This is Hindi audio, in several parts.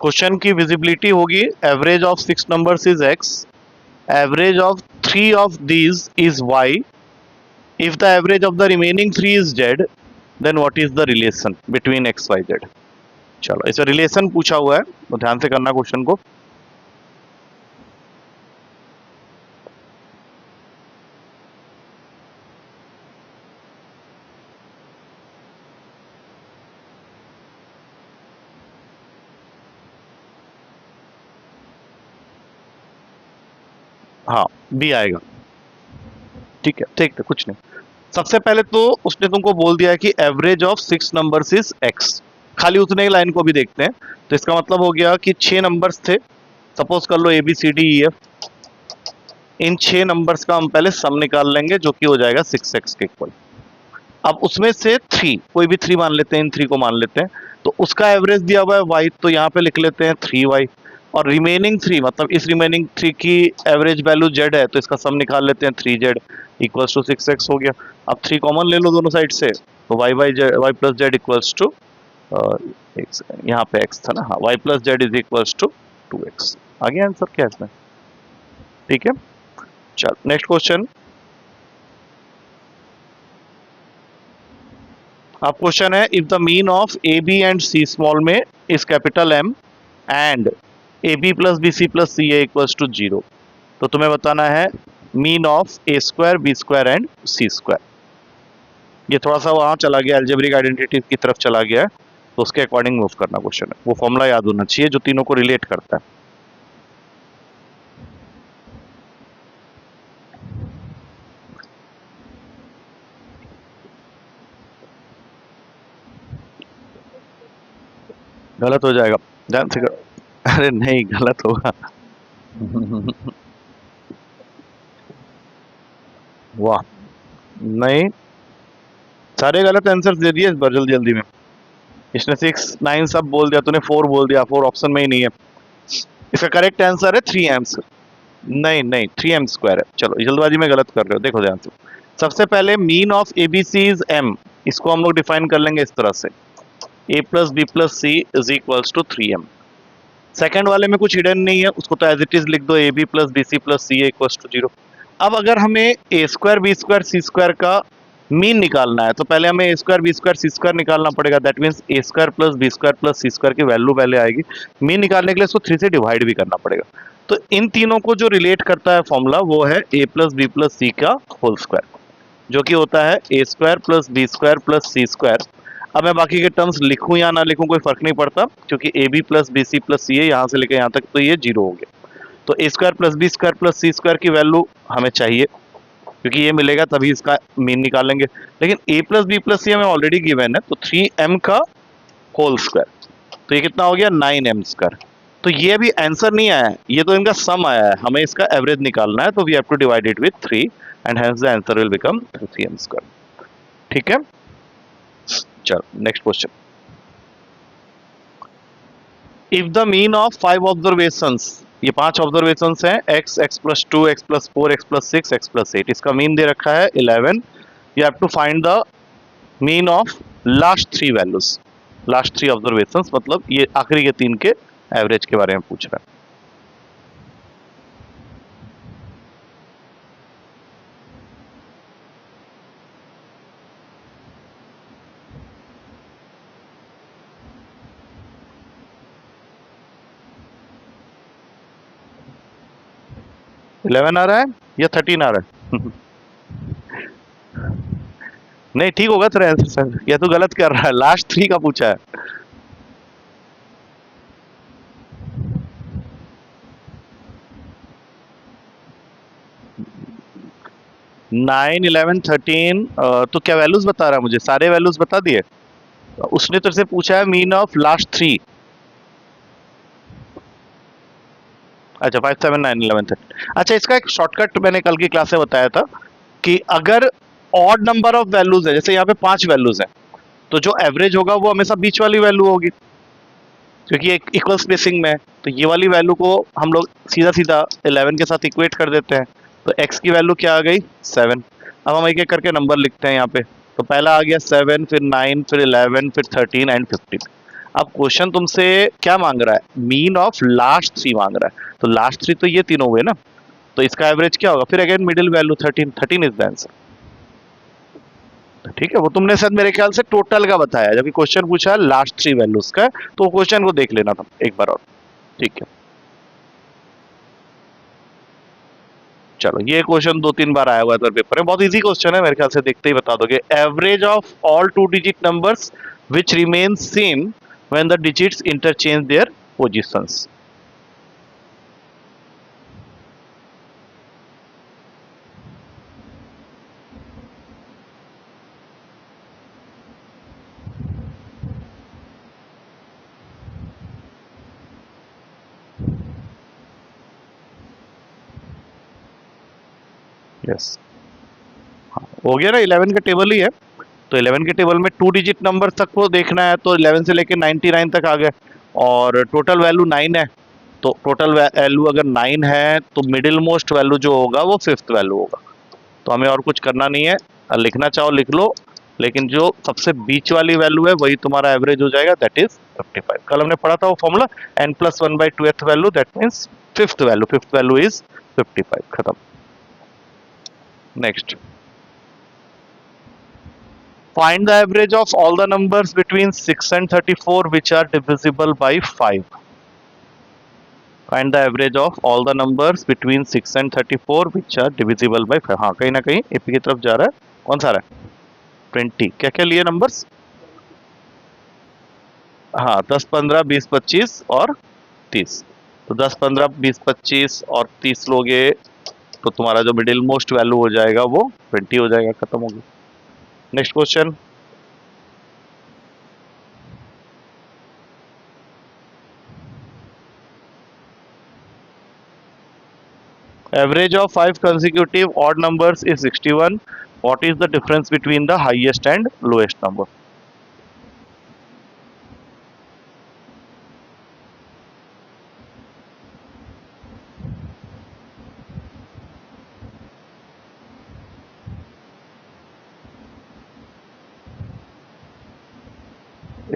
क्वेश्चन की विजिबिलिटी होगी average of 6 numbers is x, average of 3 of these is y, if the average of the remaining 3 is z, then what is the relation between x y z। चलो इसे रिलेशन पूछा हुआ है तो ध्यान से करना क्वेश्चन को। हाँ बी आएगा, ठीक है कुछ नहीं। सबसे पहले तो उसने तुमको बोल दिया है कि average of 6 numbers is x, खाली उतने ही लाइन को भी देखते हैं। तो इसका मतलब हो गया कि 6 नंबर्स थे, सपोज कर लो ABCDEF, इन 6 नंबर्स का हम पहले सम निकाल लेंगे जो कि हो जाएगा 6x के इक्वल। अब उसमें से 3, कोई भी 3 मान लेते हैं, इन 3 को मान लेते हैं, तो उसका एवरेज दिया हुआ है y, तो यहाँ पे लिख लेते हैं 3y, और रिमेनिंग 3 मतलब इस रिमेनिंग 3 की एवरेज वैल्यू z है, तो इसका सम निकाल लेते हैं 3z इक्वल्स टू 6x हो गया। अब 3 कॉमन ले लो दोनों साइड से, तो y plus z equals to, यहाँ पे x था ना, हाँ y plus z is equals to 2x। आ गया आंसर क्या इसमें, ठीक है। चल नेक्स्ट क्वेश्चन। अब क्वेश्चन है if the mean of a b and c small में is capital M and a B plus B C plus c a equals to 0, तो तुम्हें बताना है mean of a square B square and C square. ये थोड़ा सा वहां चला गया, अलजेब्रिक आइडेंटिटी की तरफ चला गया है, तो उसके अकॉर्डिंग मूव करना क्वेश्चन है। वो फॉर्मूला याद होना चाहिए जो तीनों को रिलेट करता है। गलत हो जाएगा, ध्यान से करो। अरे नहीं गलत होगा। वाह, नहीं सारे गलत आंसर दे दिए इस बार जल्दी जल्दी में। इसने 6 9 सब बोल दिया, तूने 4 बोल दिया, 4 ऑप्शन में ही नहीं है। इसका करेक्ट आंसर है 3m। नहीं नहीं 3m स्क्वायर है। चलो जल्दबाजी में गलत कर रहे हो, देखो ध्यान से। सबसे पहले mean of ABC is m, इसको हम लोग डिफाइन कर लेंगे इस तरह से, a plus B plus C is equals to 3m। Second वाले में कुछ हिडन नहीं है, उसको तो एज इट इज लिख दो, A B plus B C plus C equals to 0। अब अगर हमें A square B square C square का मीन निकालना है, तो पहले हमें A square B square C square निकालना पड़ेगा। That means A square plus B square plus C square की वैल्यू पहले आएगी। मीन निकालने के लिए इसको 3 से डिवाइड भी करना पड़ेगा। तो इन तीनों को जो रिलेट करता है फॉर्मूला वो है a plus B plus c का होल स्क्वायर, जो कि होता है a square plus B square plus C square. अब मैं बाकी के टर्म्स लिखूं या ना लिखूं कोई फर्क नहीं पड़ता, क्योंकि a B plus B C plus c है, यहाँ से लेकर यहाँ तक तो ये 0 हो गया। तो a square plus B square plus C square की वैल्यू हमें चाहिए, क्योंकि ये मिलेगा तभी इसका मीन निकालेंगे। लेकिन ए प्लस बी प्लस सी हमें ऑलरेडी गिवन है, तो 3m का होल स्क्वायर, तो ये कितना हो गया 9m स्क्वायर। तो ये अभी आंसर नहीं आया है, ये तो इनका सम आया है, हमें इसका एवरेज निकालना है, तो we have to divide it with 3 and hence the answer will become 3m square. ठीक है, चलो next question. If the mean of 5 observations, ये 5 ऑब्जर्वेशंस हैं, x, x plus 2, x plus 4, x plus 6, x plus 8, इसका मीन दे रखा है 11। You have to find the mean of last 3 values, last 3 observations, मतलब ये आखिरी के 3 के एवरेज के बारे में पूछ रहा है। इलेवन आ रहा है या 13 आ रहा है? नहीं ठीक होगा तेरा आंसर सर, या तो गलत कर रहा है, लास्ट 3 का पूछा है। 9, 11, 13, तो क्या वैल्यूज बता रहा है मुझे, सारे वैल्यूज बता दिए। उसने तेरे से पूछा है मीन ऑफ लास्ट 3। अच्छा 5, 7, 9, 11, 13। अच्छा इसका एक शॉर्टकट मैंने कल की क्लास में बताया था कि अगर ऑड नंबर ऑफ वैल्यूज है, जैसे यहाँ पे 5 वैल्यूज हैं, तो जो एवरेज होगा वो हमेशा बीच वाली वैल्यू होगी, क्योंकि एक इक्वल स्पेसिंग में है। तो ये वाली वैल्यू को हम लोग सीधा सीधा 11 के साथ इक्वेट कर देते हैं। तो x की वैल्यू क्या आ गई 7। अब हम एक एक करके नंबर लिखते हैं यहाँ पे। तो पहला आ गया 7, फिर 9, फिर 11, फिर 13 एंड 15। अब क्वेश्चन तुमसे क्या मांग रहा है, मीन ऑफ लास्ट 3 मांग रहा है, तो लास्ट 3 तो ये तीनों हुए ना, तो इसका एवरेज क्या होगा, फिर again middle value 13 is the answer. ठीक है, वो तुमने शायद मेरे ख्याल से टोटल का बताया, जबकि क्वेश्चन पूछा है लास्ट 3 वैल्यूज का, तो क्वेश्चन को देख लेना था एक बार और। ठीक है, चलो ये क्वेश्चन 2-3 बार आया हुआ है पेपर में, बहुत इजी क्वेश्चन है, मेरे ख्याल से देखते ही बता दोगे। Average of all 2 digit numbers which remain same when the digits interchange their positions. Yes, हो गया ना, 11 का टेबल ही है, तो 11 के टेबल में 2 डिजिट नंबर तक को देखना है, तो 11 से लेके 99 तक आ गए, और टोटल वैल्यू 9 है, तो टोटल वैल्यू अगर 9 है तो मिडिल मोस्ट वैल्यू जो होगा वो 5th वैल्यू होगा। तो हमें और कुछ करना नहीं है, लिखना चाहो लिख लो, लेकिन जो सबसे बीच वाली वैल्यू है वही तुम्हारा एवरेज हो जाएगा, दैट इज 55। कल हमने पढ़ा था वो formula, n+1/2th value, that means 5th value is 55। खत्म। Next, find the average of all the numbers between 6 and 34 which are divisible by 5। find the average of all the numbers between 6 and 34 which are divisible by 5। हाँ, कहीं ना कहीं एपी की तरफ जा रहा है, कौन सा आ रहा है, 20। क्या क्या लिए नंबर्स, हाँ 10, 15, 20, 25 और 30। तो 10, 15, 20, 25 और 30 लोगे तो तुम्हारा जो मिडिल मोस्ट वैल्यू हो जाएगा वो 20 हो जाएगा, खत्म हो गया। Next question, average of 5 consecutive odd numbers is 61। what is the difference between the highest and lowest number।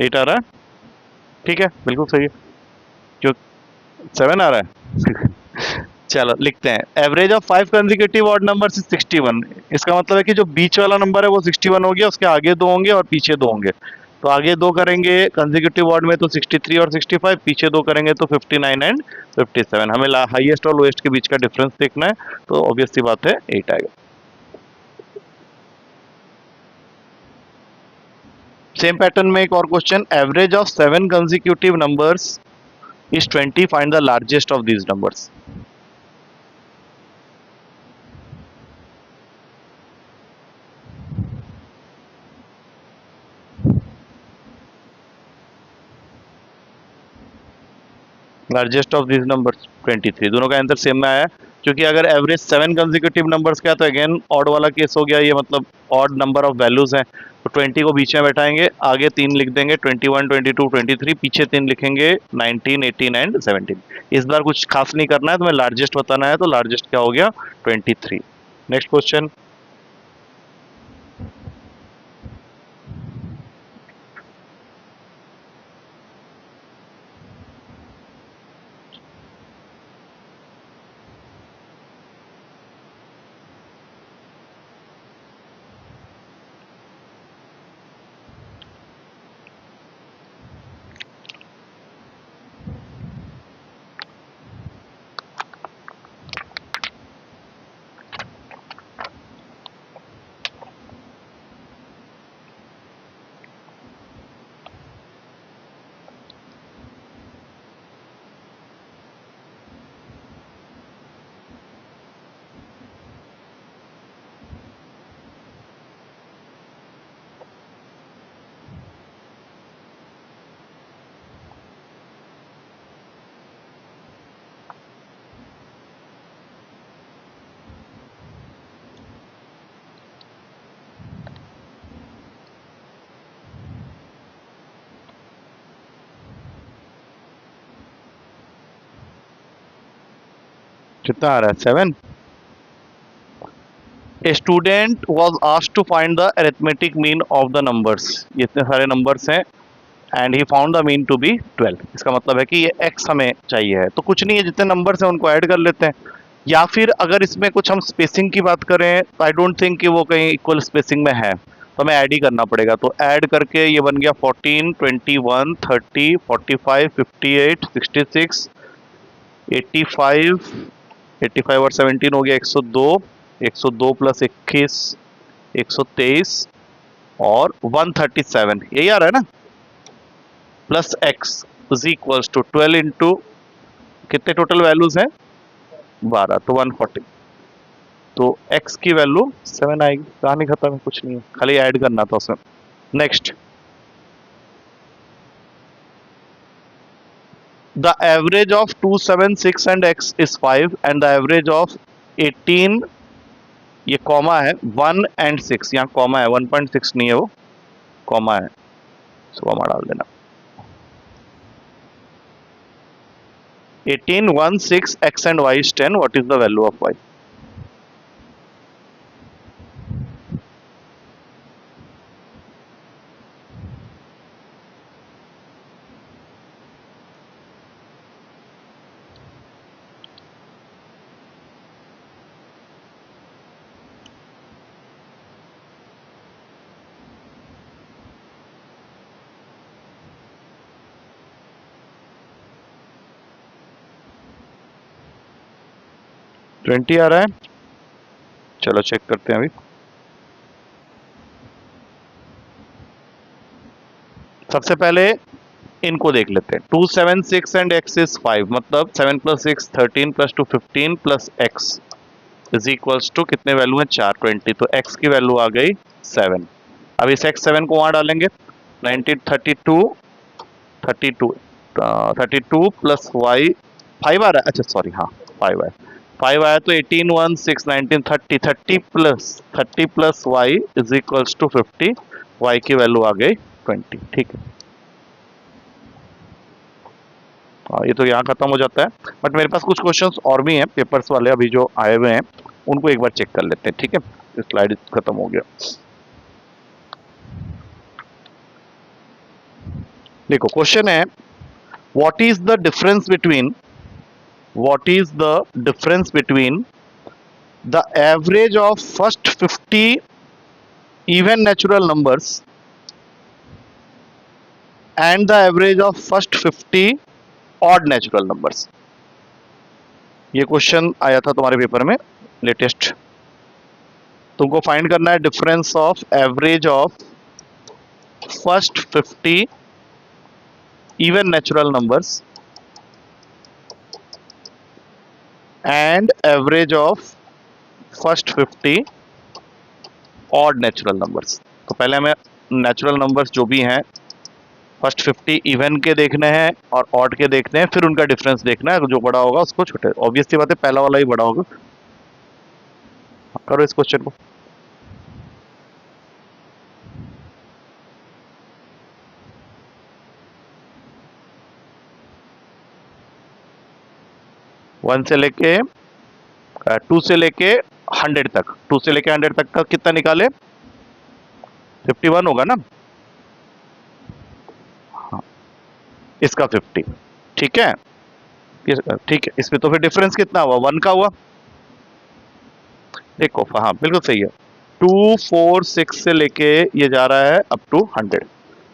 8 आ रहा है, ठीक है, बिल्कुल सही है, क्यों 7 आ रहा है। चलो लिखते हैं, average of 5 consecutive odd numbers is 61। इसका मतलब है कि जो बीच वाला नंबर है वो 61 हो गया, उसके आगे 2 होंगे और पीछे 2 होंगे, तो आगे 2 करेंगे कंसेक्यूटिव ऑड में तो 63 और 65, पीछे 2 करेंगे तो 59 एंड 57। हमें हाईएस्ट और लोएस्ट के बीच का डिफरेंस देखना है, तो ऑब्वियस सी बात है 8 आएगा। सेम पैटर्न में एक और question, average of 7 consecutive numbers is 20। Find the largest of these numbers. Largest of this numbers 23। दोनों का आंसर सेम में आया, क्योंकि अगर एवरेज 7 कंसेक्यूटिव नंबर्स का तो अगेन ऑड वाला केस हो गया, ये मतलब ऑड नंबर ऑफ वैल्यूज हैं, तो 20 को बीच में बैठाएंगे, आगे 3 लिख देंगे 21, 22, 23, पीछे 3 लिखेंगे 19, 18 एंड 17। इस बार कुछ खास नहीं करना है, तुम्हें लार्जेस्ट बताना है, तो लार्जेस्ट क्या हो गया 23। नेक्स्ट क्वेश्चन, कितना आ रहा है 7। A student was asked to find the arithmetic mean of the numbers। ये इतने सारे नंबर्स हैं, and he found the mean to be 12। इसका मतलब है कि ये x हमें चाहिए है, तो कुछ नहीं है, जितने नंबर्स हैं उनको ऐड कर लेते हैं। या फिर अगर इसमें कुछ हम स्पेसिंग की बात करें तो आई डोंट थिंक कि वो कहीं इक्वल स्पेसिंग में है, तो हमें ऐड ही करना पड़ेगा। तो ऐड करके ये बन गया 14, 21, 30, 45, 58, 66, 85, 85 और 17 हो गया 102, 102 प्लस 21, 123 और 137, यही आ रहा है ना, plus X is equals to 12 into कितने टोटल वैल्यूज हैं 12, तो 140। तो x की वैल्यू 7 आएगी। कहानी खत्म है, कुछ नहीं है, खाली ऐड करना था उसमें। Next, the average of 276 and x is 5 and the average of 18, ये कॉमा है, 1 एंड 6, यहाँ कॉमा है, 1.6 नहीं है वो, कॉमा है, सो कॉमा डाल देना। 18, 1, 6, x and y is 10, what is the value of y? Twenty आ रहा है, चलो चेक करते हैं अभी। सबसे पहले इनको देख लेते हैं। 276 एंड x इज 5, मतलब 7 plus 6 13 plus 2 15 plus x is equals to कितने वैल्यू है 4, 20। तो x की वैल्यू आ गई 7। अब इस x7 को वहां डालेंगे, 1932, 32 32 प्लस y 5 आ रहा है, अच्छा सॉरी, हाँ 5 आया, 5 आया, तो 18, 1, 6, 19, 30, 30 plus y is equals to 50, y की वैल्यू आ गई 20। ठीक है, ये तो यहाँ खत्म हो जाता है, बट मेरे पास कुछ क्वेश्चंस और भी हैं पेपर्स वाले अभी जो आए हुए हैं, उनको एक बार चेक कर लेते हैं। ठीक है, स्लाइड खत्म हो गया। देखो क्वेश्चन है, what is the difference between the average of first 50 even natural numbers and the average of first 50 odd natural numbers. ये क्वेश्चन आया था तुम्हारे पेपर में लेटेस्ट। तुमको फाइंड करना है difference of average of first 50 even natural numbers and average of first 50 odd natural numbers. तो पहले हमें नेचुरल नंबर्स जो भी हैं फर्स्ट 50 इवन के देखने हैं और ऑड के देखने हैं, फिर उनका डिफरेंस देखना है, जो बड़ा होगा उसको छोटे। ऑब्वियसली बात है, पहला वाला ही बड़ा होगा। करो इस क्वेश्चन को। वन से लेके 2 से लेके 100 तक, 2 से लेके 100 तक का कितना निकाले, 51 होगा ना, हाँ इसका 50। ठीक है, ठीक है, इसमें तो फिर डिफरेंस कितना हुआ, 1 का हुआ। देखो हाँ बिल्कुल सही है, 2, 4, 6 से लेके ये जा रहा है अप टू 100।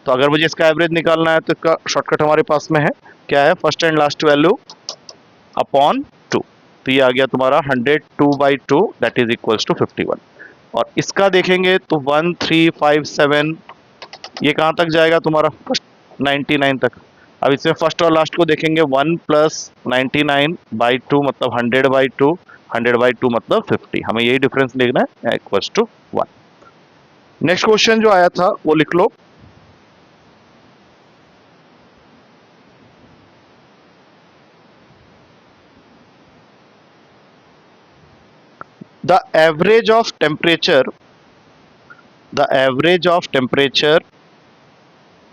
तो अगर मुझे इसका एवरेज निकालना है तो इसका शॉर्टकट हमारे पास में है, क्या है, first and last value upon 2। तो ये आ गया तुम्हारा 100, 2/2 दैट इज इक्वल्स टू 51। और इसका देखेंगे तो 1, 3, 5, 7 ये कहाँ तक जाएगा तुम्हारा, फर्स्ट 99 तक। अब इसमें फर्स्ट और लास्ट को देखेंगे, 1 प्लस 99/2 मतलब 100/2, 100/2 मतलब 50। हमें यही डिफरेंस देखना है, इक्वल्स टू 1। नेक्स्ट क्वेश्चन जो आया था वो लिख लो, the average of temperature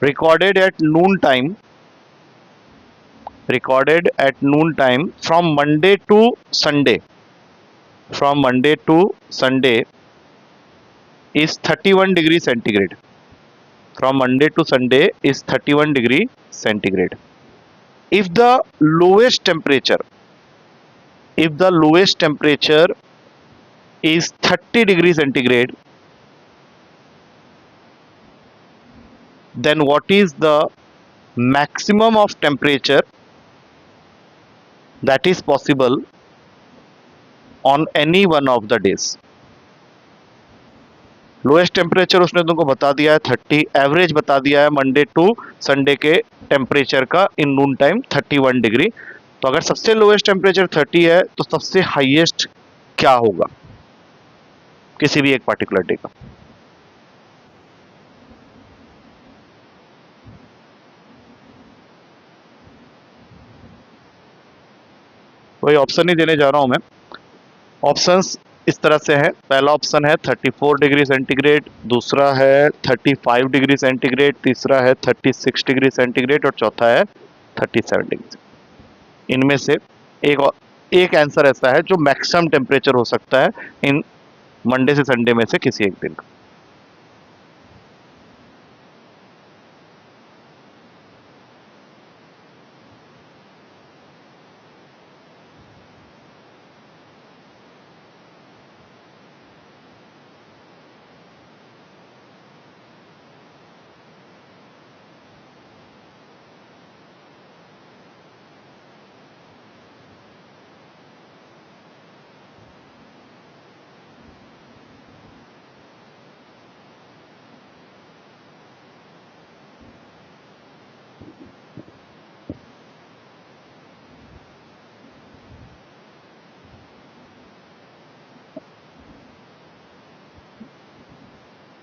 recorded at noon time from Monday to Sunday is 31 degree centigrade. from Monday to Sunday is 31 degree centigrade. If the lowest temperature, if the lowest temperature is 30 degree centigrade, then what is the maximum of temperature that is possible on any one of the days? Lowest temperature उसने तुमको बता दिया है 30, एवरेज बता दिया है मंडे टू संडे के टेम्परेचर का इन नून टाइम 31 डिग्री। तो अगर सबसे लोएस्ट टेम्परेचर 30 है तो सबसे हाईएस्ट क्या होगा किसी भी एक पार्टिकुलर डे का? कोई ऑप्शन नहीं देने जा रहा हूं मैं। ऑप्शंस इस तरह से है, पहला ऑप्शन है 34 डिग्री सेंटीग्रेड, दूसरा है 35 डिग्री सेंटीग्रेड, तीसरा है 36 डिग्री सेंटीग्रेड और चौथा है 37 डिग्री। इनमें से एक आंसर ऐसा है जो मैक्सिमम टेम्परेचर हो सकता है इन मंडे से संडे में से किसी एक दिन का।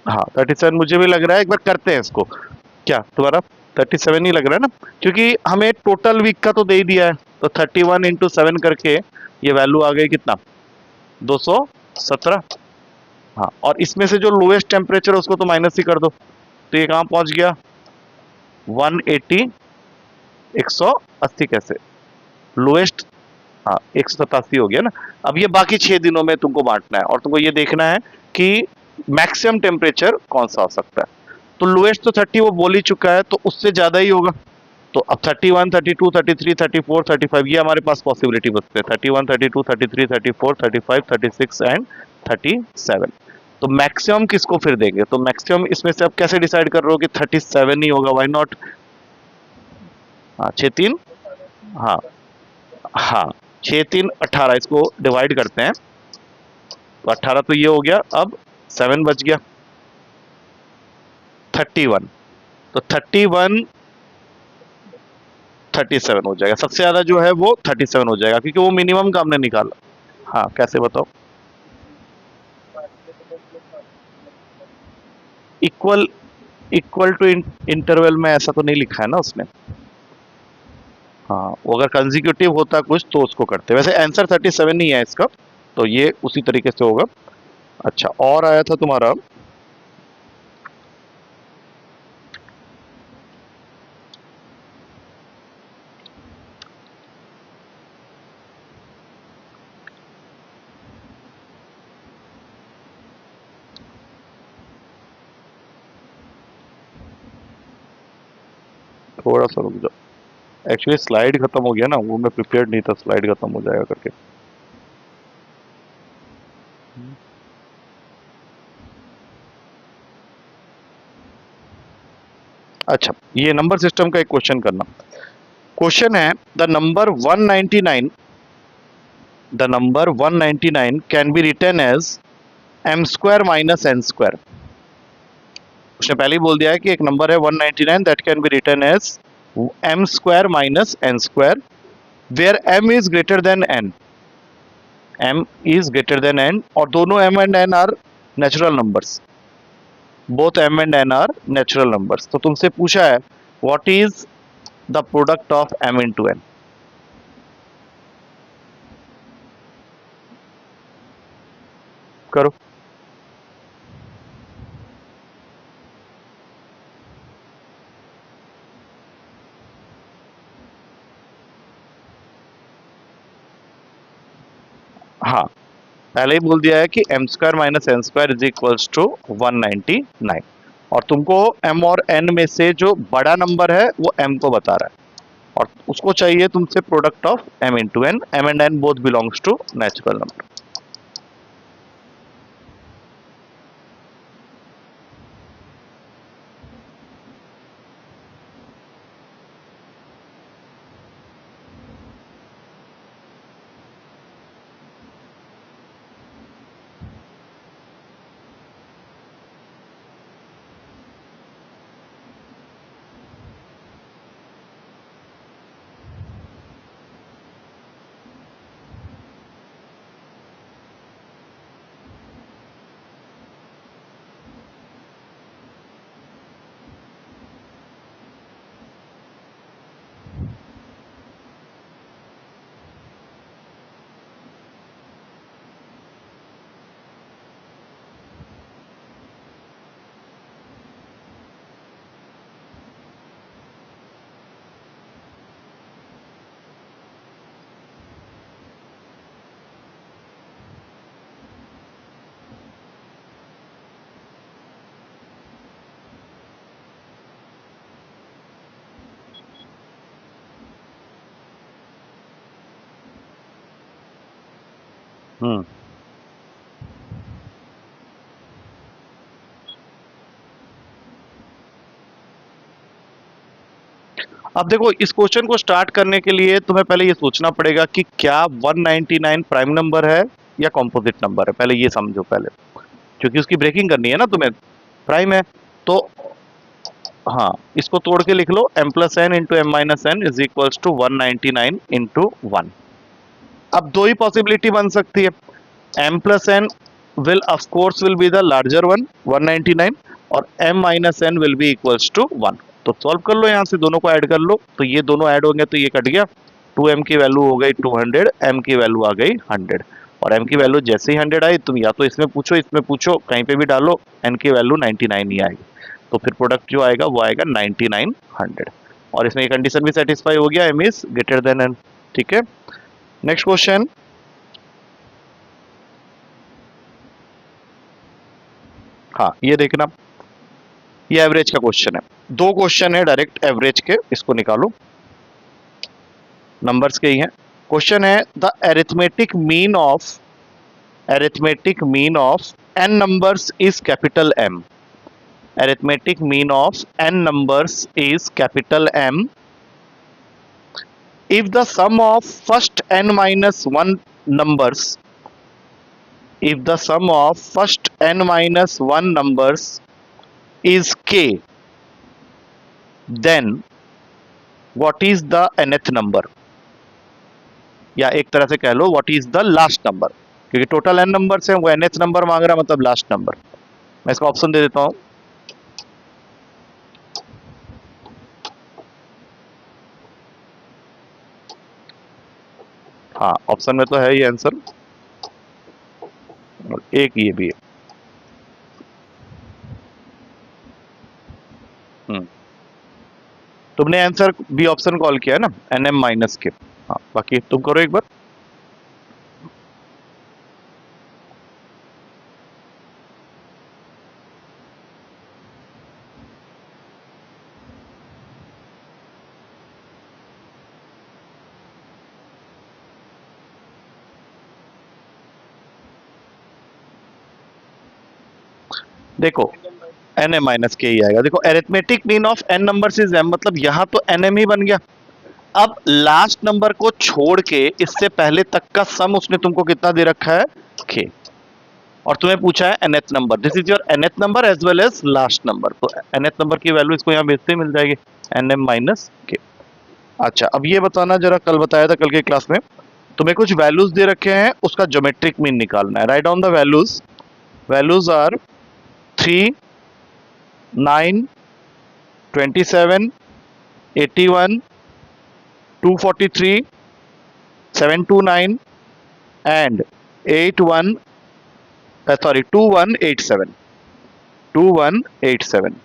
हाँ 37 मुझे भी लग रहा है, एक बार करते हैं इसको। क्या तुम्हारा 37 ही लग रहा है ना, क्योंकि हमें टोटल वीक का तो दे ही दिया है। तो 31 इंटू 7 करके ये वैल्यू आ गई कितना, 217। हाँ, और इसमें से जो लोएस्ट टेम्परेचर उसको तो माइनस ही कर दो, तो ये कहाँ पहुंच गया 180, 180 कैसे लोएस्ट, हाँ 187 हो गया ना। अब ये बाकी 6 दिनों में तुमको बांटना है और तुमको ये देखना है कि मैक्सिमम टेम्परेचर कौन सा हो सकता है। तो लोएस्ट तो 30 वो बोल ही चुका है, तो उससे ज्यादा ही होगा। तो अब 31, 32, 33, 34, 35 ये हमारे पास पॉसिबिलिटी बचते हैं, 31, 32, 33, 34, 35, 36 एंड 37। तो मैक्सिमम किसको फिर देंगे? तो मैक्सिमम इसमें से आप कैसे डिसाइड कर रहे हो कि 37 ही होगा? Why not? हाँ 6 3, हाँ हाँ 6 3 18, इसको डिवाइड करते हैं तो 18 तो ये हो गया, अब 7 बच गया 31। तो 31 37 हो जाएगा, सबसे ज्यादा जो है वो 37 हो जाएगा क्योंकि वो मिनिमम का हमने निकाला। हाँ कैसे बताओ? इक्वल, इक्वल टू इंटरवल में ऐसा तो नहीं लिखा है ना उसने। हाँ वो अगर कंजिक्यूटिव होता कुछ तो उसको करते, वैसे आंसर 37 ही है इसका, तो ये उसी तरीके से होगा। अच्छा और आया था तुम्हारा, थोड़ा सा रुक जाओ, एक्चुअली स्लाइड खत्म हो गया ना, वो मैं प्रिपेयर्ड नहीं था स्लाइड खत्म हो जाएगा करके। अच्छा ये नंबर सिस्टम का एक क्वेश्चन करना। क्वेश्चन है the number 199, the number 199 can be written as M square minus N square. उसने पहले ही बोल दिया है कि एक नंबर है 199 that can be written as M square minus N square where M is greater than N, M is greater than N, और दोनों M and N are natural numbers, both M and N are natural numbers. तो तुमसे पूछा है what is the product of M into N. करो। हाँ पहले ही बोल दिया है कि M square minus N square is equals to 199। और तुमको m और n में से जो बड़ा नंबर है वो m को बता रहा है, और उसको चाहिए तुमसे product of m into n। m and n both belongs to natural number. हम्म अब देखो, इस क्वेश्चन को स्टार्ट करने के लिए तुम्हें पहले ये सोचना पड़ेगा कि क्या 199 प्राइम नंबर है या कॉम्पोजिट नंबर है। पहले ये समझो पहले, क्योंकि उसकी ब्रेकिंग करनी है ना तुम्हें। प्राइम है तो हाँ, इसको तोड़ के लिख लो, m plus N into M minus N is equals to 199 into 1। अब दो ही पॉसिबिलिटी बन सकती है, m plus N will of course will be the larger one 199, और m minus N will be equals to 1। तो सॉल्व कर लो, यहां से दोनों को ऐड कर लो, तो ये दोनों ऐड होंगे तो ये कट गया, 2m की वैल्यू हो गई 200, m की वैल्यू आ गई 100। और m की वैल्यू जैसे ही 100 आई, तुम या तो इसमें पूछो कहीं पे भी डालो, n की वैल्यू 99 ही आएगी। तो फिर प्रोडक्ट जो आएगा वो आएगा 99 100, और इसमें ये कंडीशन भी सेटिस्फाई हो गया, m is greater then n। ठीक है, नेक्स्ट क्वेश्चन। हाँ, ये देखना, ये एवरेज का क्वेश्चन है। दो क्वेश्चन है डायरेक्ट एवरेज के, इसको निकालो, नंबर्स के ही हैं। क्वेश्चन है the arithmetic mean of N numbers is capital M. Arithmetic mean of N numbers is capital M if the sum of first n minus 1 numbers if the sum of first n minus 1 numbers is k, then what is the nth number, या एक तरह से कह लो what is the last number, क्योंकि टोटल एन नंबर्स हैं, वो nth नंबर मांग रहा है, मतलब लास्ट नंबर। मैं इसका ऑप्शन दे देता हूं। हाँ, ऑप्शन में तो है ये आंसर, और एक ये भी है। हम्म, तुमने आंसर बी ऑप्शन कॉल किया है ना, एन एम माइनस के। हाँ, बाकी तुम करो एक बार। देखो, एन एम माइनस के ही आएगा। देखो, arithmetic mean of N number is M, मतलब यहां तो एन एम ही बन गया। अब लास्ट नंबर को छोड़ के इससे पहले तक का सम उसने तुमको कितना दे रखा है, के, और तुम्हें पूछा है nth number. This is your nth number as well as last number. तो nth नंबर की वैल्यू इसको यहाँ भेजते ही मिल जाएगी, एन एम माइनस के। अच्छा, अब ये बताना जरा, कल बताया था कल के क्लास में, तुम्हें कुछ वैल्यूज दे रखे हैं, उसका ज्योमेट्रिक मीन निकालना है। Write down the values. Values are 3, 9, 27, 81, 243, 729 and 81, sorry, 2187, 2187।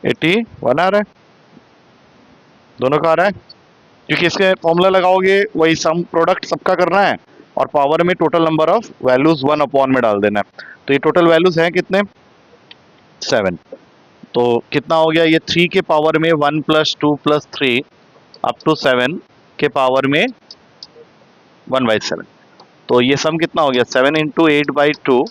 81 आ रहा है, दोनों का आ रहा है, क्योंकि इसके फॉर्मूला लगाओगे वही सम प्रोडक्ट सबका करना है और पावर में टोटल नंबर ऑफ वैल्यूज 1 में डाल देना है। तो ये टोटल वैल्यूज हैं कितने, 7। तो कितना हो गया ये 3 के पावर में 1 + 2 + 3 अप टू 7 के पावर में 1/7। तो ये सम कितना हो गया 7 × 8/2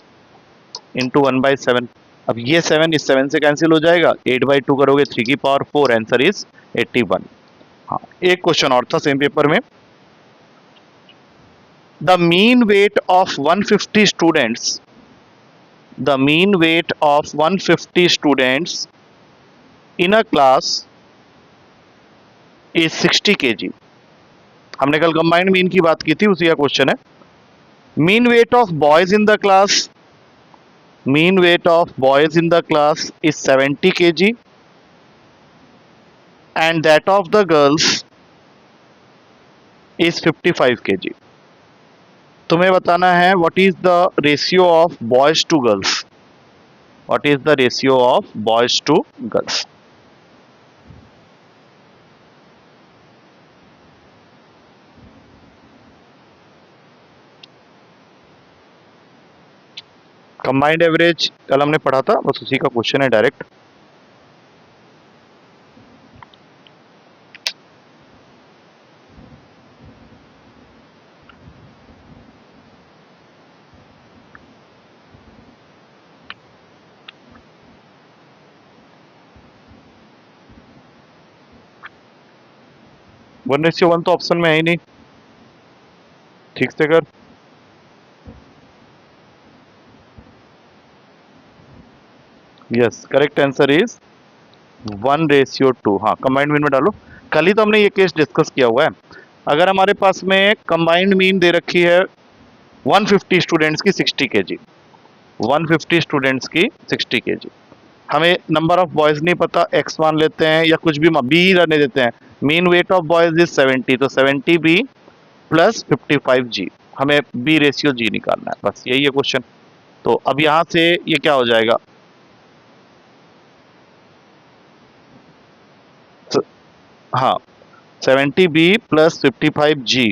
× 1/7। अब ये 7 इस 7 से कैंसिल हो जाएगा, 8/2 करोगे 3 की पावर 4, आंसर इज 81। हाँ, एक क्वेश्चन और था सेम पेपर में। The mean weight of 150 students, the mean weight of 150 students in a class is 60 kg। हमने कल कंबाइंड मीन की बात की थी, उसी का क्वेश्चन है। Mean weight of boys in the class, mean weight of boys in the class is 70 kg and that of the girls is 55 kg। तुम्हें बताना है what is the ratio of boys to girls, what is the ratio of boys to girls। Combined average कल हमने पढ़ा था, बस उसी का क्वेश्चन है डायरेक्ट। वन रेशियो वन तो ऑप्शन में है ही नहीं, ठीक से कर। Yes, correct answer is 1:2। हाँ, कंबाइंड मीन में डालो। कल ही तो हमने ये केस डिस्कस किया हुआ है। अगर हमारे पास में कंबाइंड मीन दे रखी है 150 स्टूडेंट्स की 60 kg, 150 स्टूडेंट्स की 60 kg, हमें नंबर ऑफ बॉयज नहीं पता, एक्स मान लेते हैं या कुछ भी बी रहने देते हैं। Mean weight of boys is 70, तो 70B + 55G, हमें बी रेशियो जी निकालना है, बस यही है क्वेश्चन। तो अब यहां से ये क्या हो जाएगा, हाँ 70B + 55G,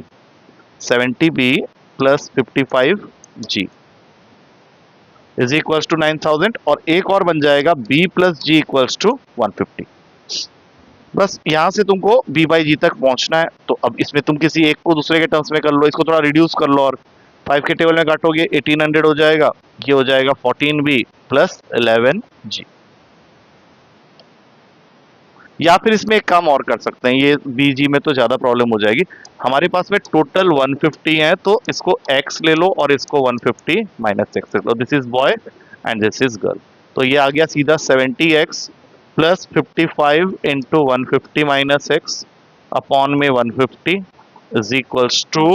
70B + 55G is equals to 9000, और एक और बन जाएगा B + G = 150। बस यहां से तुमको B/G तक पहुंचना है। तो अब इसमें तुम किसी एक को दूसरे के टर्म्स में कर लो, इसको थोड़ा रिड्यूस कर लो, और 5 के टेबल में काटोगे 1800 हो जाएगा, ये हो जाएगा 14B + 11G। या फिर इसमें एक काम और कर सकते हैं, ये BG में तो ज्यादा प्रॉब्लम हो जाएगी। हमारे पास में टोटल 150 है, तो इसको x ले लो और इसको 150 - x ले लो। This is boy and this is girl. तो ये आ गया सीधा 70x + 55 × 150 - x अपॉन में 150 इज इक्वल्स टू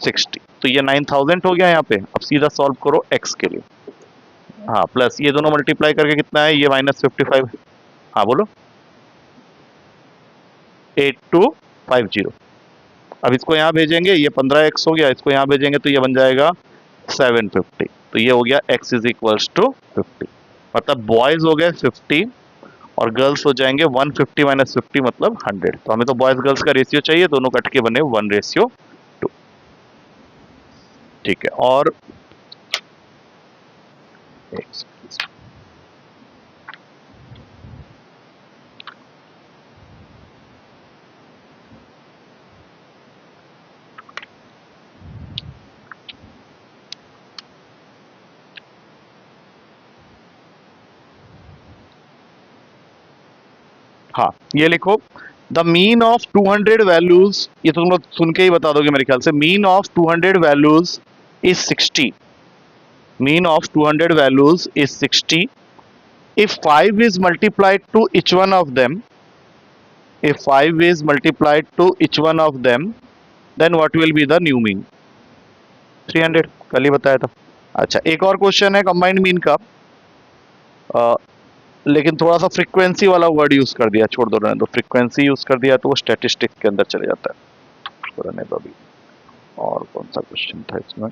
60। तो ये 9000 हो गया यहाँ पे। अब सीधा सॉल्व करो x के लिए। हाँ, प्लस ये दोनों मल्टीप्लाई करके कितना है, ये -55। हाँ बोलो, 8250। अब इसको यहाँ भेजेंगे, ये 15x हो गया, इसको यहाँ भेजेंगे तो ये बन जाएगा 750। तो ये हो गया x = 50, मतलब बॉयज हो गए 50 और गर्ल्स हो जाएंगे 150 - 50 मतलब 100। तो हमें तो बॉयज गर्ल्स का रेशियो चाहिए, दोनों कट के बने 1:2। ठीक है, और हाँ, ये लिखो, द मीन ऑफ 200 वैल्यूज, ये तो तुम लोग सुन के ही बता दोगे मेरे ख्याल से। Mean of 200 values is 60, mean of 200 values is 60 if 5 is multiplied to each one of them, if 5 is multiplied to each one of them, then what will be the new mean? 300, कल ही बताया था। अच्छा, एक और क्वेश्चन है कंबाइंड मीन का, लेकिन थोड़ा सा फ्रीक्वेंसी वाला वर्ड यूज कर दिया, छोड़ दो, रहने दो। फ्रीक्वेंसी यूज कर दिया तो वो स्टैटिस्टिक्स के अंदर चले जाता है, तो रहने दो अभी। और कौन सा क्वेश्चन था इसमें,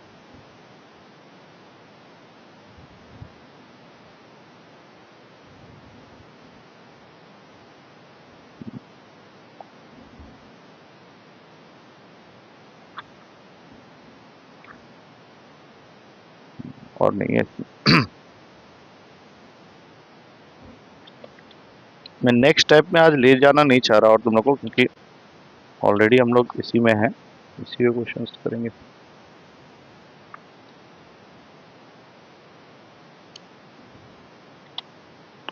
और नहीं है। मैं नेक्स्ट स्टेप में आज ले जाना नहीं चाह रहा और तुम लोग को, क्योंकि ऑलरेडी हम लोग इसी में हैं, इसी में क्वेश्चन करेंगे।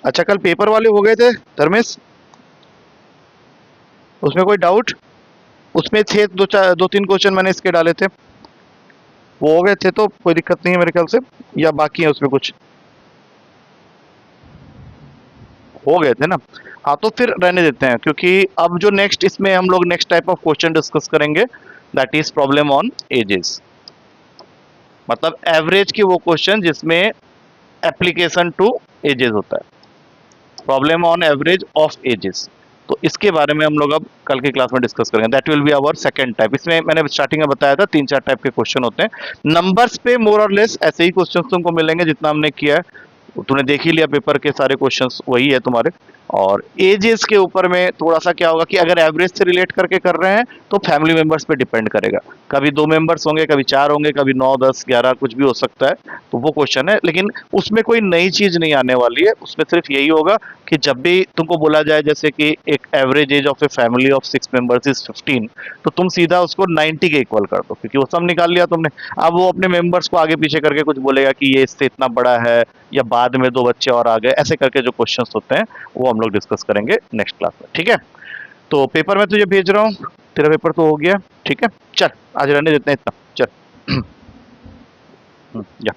अच्छा, कल पेपर वाले हो गए थे धर्मेश, उसमें कोई डाउट? उसमें थे दो तीन क्वेश्चन मैंने इसके डाले थे, वो हो गए थे तो कोई दिक्कत नहीं है मेरे ख्याल से, या बाकी है उसमें कुछ? हो गए थे ना? हाँ, तो फिर रहने देते हैं, क्योंकि अब जो नेक्स्ट इसमें हम लोग next type of question discuss करेंगे, that is problem on ages. मतलब एवरेज के वो क्वेश्चन जिसमें एप्लीकेशन टू एजेस होता है, problem on average of ages. तो इसके बारे में हम लोग अब कल की क्लास में डिस्कस करेंगे, that will be our second type. इसमें मैंने स्टार्टिंग में बताया था 3-4 टाइप के क्वेश्चन होते हैं। नंबर्स पे मोर और लेस ऐसे ही क्वेश्चन तुमको मिलेंगे जितना हमने किया है, तूने देख ही लिया, पेपर के सारे क्वेश्चंस वही है तुम्हारे। और एजेस के ऊपर में थोड़ा सा क्या होगा कि अगर एवरेज से रिलेट करके कर रहे हैं तो फैमिली मेंबर्स पे डिपेंड करेगा, कभी 2 मेंबर्स होंगे, कभी 4 होंगे, कभी 9, 10, 11 कुछ भी हो सकता है, तो वो क्वेश्चन है। लेकिन उसमें कोई नई चीज नहीं आने वाली है, उसमें सिर्फ यही होगा कि जब भी तुमको बोला जाए जैसे कि एक average age of a family of 6 members is 15, तो तुम सीधा उसको 90 के इक्वल कर दो, क्योंकि वो सब निकाल लिया तुमने। अब वो अपने मेंबर्स को आगे पीछे करके कुछ बोलेगा कि ये इससे इतना बड़ा है, या बाद में 2 बच्चे और आ गए, ऐसे करके जो क्वेश्चंस होते हैं वो हम लोग डिस्कस करेंगे नेक्स्ट क्लास में, ठीक है? तो पेपर में तुझे भेज रहा हूँ, तेरा पेपर तो हो गया, ठीक है? चल आज रहने देते हैं इतना, चल। या